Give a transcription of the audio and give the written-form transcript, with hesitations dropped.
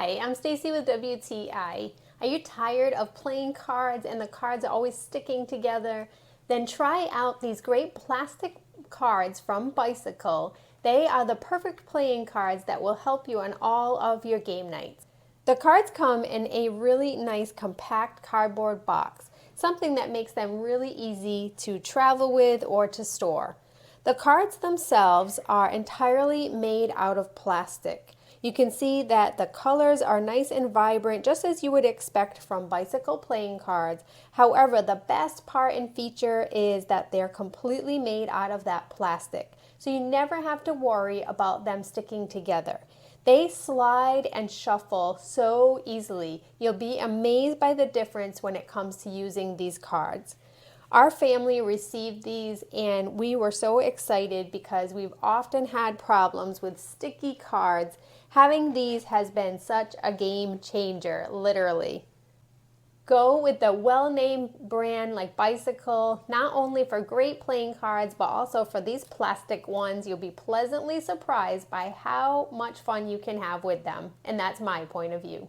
Hi, I'm Stacy with WTI. Are you tired of playing cards and the cards are always sticking together? Then try out these great plastic cards from Bicycle. They are the perfect playing cards that will help you on all of your game nights. The cards come in a really nice compact cardboard box, something that makes them really easy to travel with or to store. The cards themselves are entirely made out of plastic. You can see that the colors are nice and vibrant, just as you would expect from Bicycle playing cards. However, the best part and feature is that they're completely made out of that plastic, so you never have to worry about them sticking together. They slide and shuffle so easily. You'll be amazed by the difference when it comes to using these cards. Our family received these and we were so excited because we've often had problems with sticky cards. Having these has been such a game changer, literally. Go with the well-named brand like Bicycle, not only for great playing cards, but also for these plastic ones. You'll be pleasantly surprised by how much fun you can have with them, and that's my point of view.